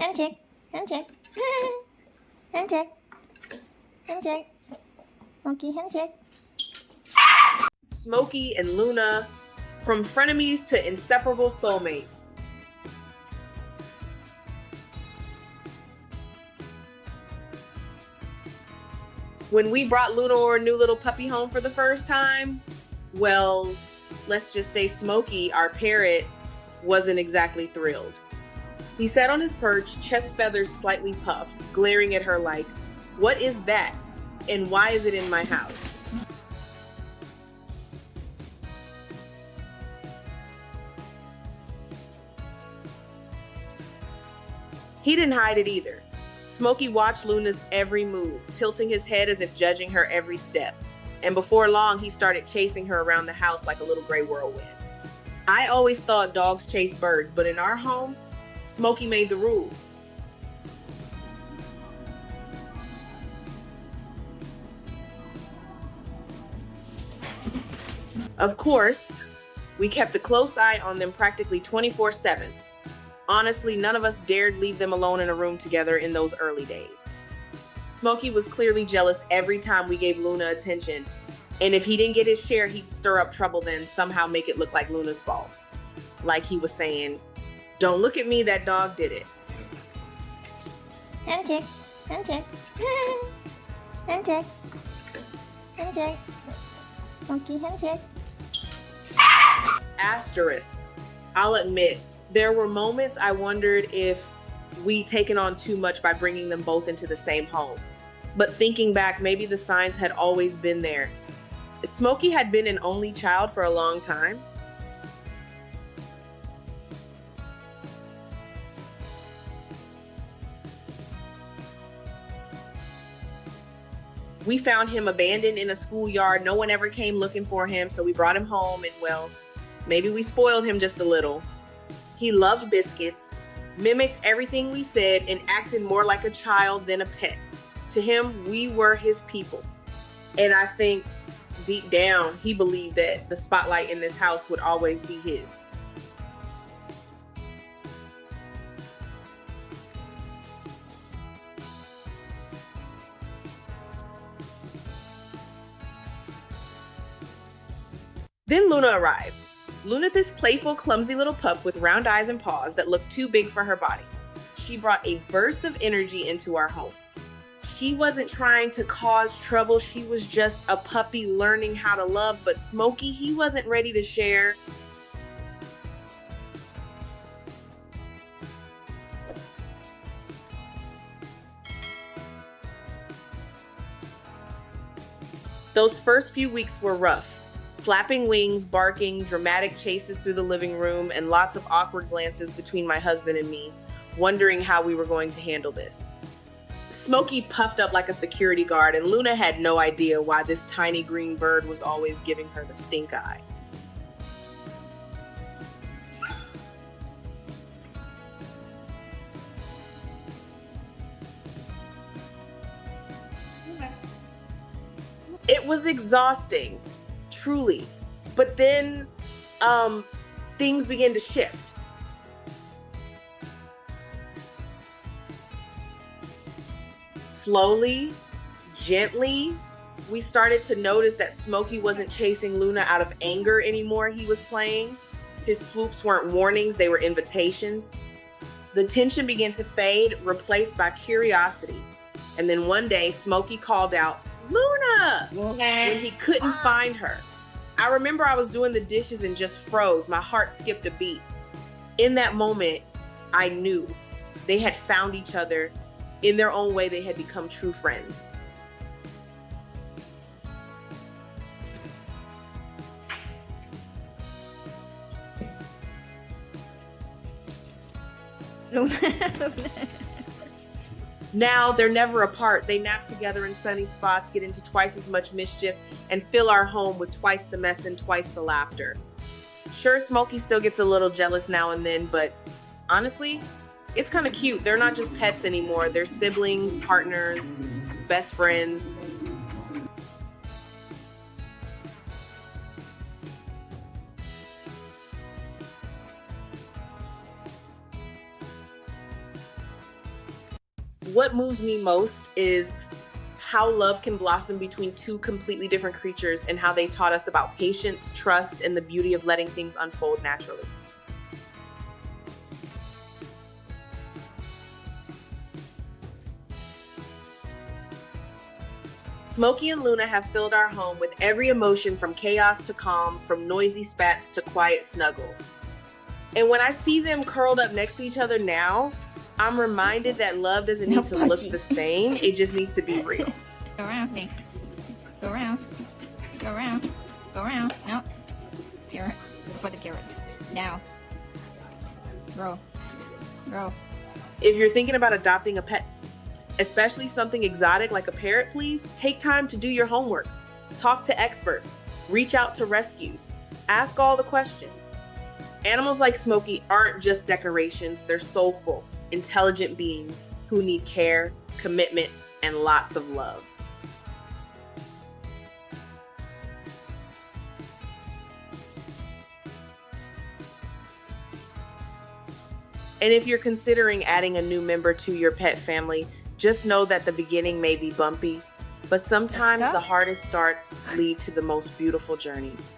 Handshake, handshake, handshake, handshake, Smokey, handshake. Smokey and Luna, from frenemies to inseparable soulmates. When we brought Luna or new little puppy home for the first time, well, let's just say Smokey, our parrot, wasn't exactly thrilled. He sat on his perch, chest feathers slightly puffed, glaring at her like, "What is that? And why is it in my house?" He didn't hide it either. Smokey watched Luna's every move, tilting his head as if judging her every step. And before long, he started chasing her around the house like a little gray whirlwind. I always thought dogs chase birds, but in our home, Smokey made the rules. Of course, we kept a close eye on them practically 24/7. Honestly, none of us dared leave them alone in a room together in those early days. Smokey was clearly jealous every time we gave Luna attention, and if he didn't get his share, he'd stir up trouble, then somehow make it look like Luna's fault. Like he was saying, "Don't look at me, that dog did it." Handshake, handshake, handshake, handshake, Smokey, handshake. Asterisk. I'll admit, there were moments I wondered if we'd taken on too much by bringing them both into the same home. But thinking back, maybe the signs had always been there. Smokey had been an only child for a long time. We found him abandoned in a schoolyard. No one ever came looking for him, so we brought him home, and well, maybe we spoiled him just a little. He loved biscuits, mimicked everything we said, and acted more like a child than a pet. To him, we were his people. And I think deep down, he believed that the spotlight in this house would always be his. Then Luna arrived. Luna, this playful, clumsy little pup with round eyes and paws that looked too big for her body. She brought a burst of energy into our home. She wasn't trying to cause trouble. She was just a puppy learning how to love. But Smokey, he wasn't ready to share. Those first few weeks were rough. Flapping wings, barking, dramatic chases through the living room, and lots of awkward glances between my husband and me, wondering how we were going to handle this. Smokey puffed up like a security guard, and Luna had no idea why this tiny green bird was always giving her the stink eye. It was exhausting, truly. But then things began to shift. Slowly, gently, we started to notice that Smokey wasn't chasing Luna out of anger anymore. He was playing. His swoops weren't warnings, they were invitations. The tension began to fade, replaced by curiosity. And then one day, Smokey called out, "Luna!" when he couldn't find her. I remember I was doing the dishes and just froze. My heart skipped a beat. In that moment, I knew they had found each other. In their own way, they had become true friends. Now they're never apart. They nap together in sunny spots, get into twice as much mischief, and fill our home with twice the mess and twice the laughter. Sure, Smokey still gets a little jealous now and then, but honestly, it's kind of cute. They're not just pets anymore. They're siblings, partners, best friends. What moves me most is how love can blossom between two completely different creatures and how they taught us about patience, trust, and the beauty of letting things unfold naturally. Smokey and Luna have filled our home with every emotion from chaos to calm, from noisy spats to quiet snuggles. And when I see them curled up next to each other now, I'm reminded that love doesn't need to look the same, it just needs to be real. Go around me. Go around. Go around. Go around. No. Carrot. For the carrot. Now. Grow. Grow. If you're thinking about adopting a pet, especially something exotic like a parrot, please take time to do your homework. Talk to experts. Reach out to rescues. Ask all the questions. Animals like Smokey aren't just decorations, they're soulful, intelligent beings who need care, commitment, and lots of love. And if you're considering adding a new member to your pet family, just know that the beginning may be bumpy, but sometimes the hardest starts lead to the most beautiful journeys.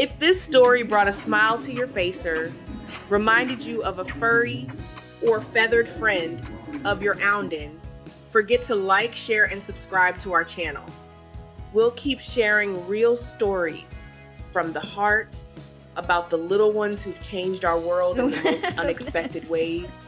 If this story brought a smile to your face or reminded you of a furry or feathered friend of your ounden, forget to like, share, and subscribe to our channel. We'll keep sharing real stories from the heart about the little ones who've changed our world in the most unexpected ways.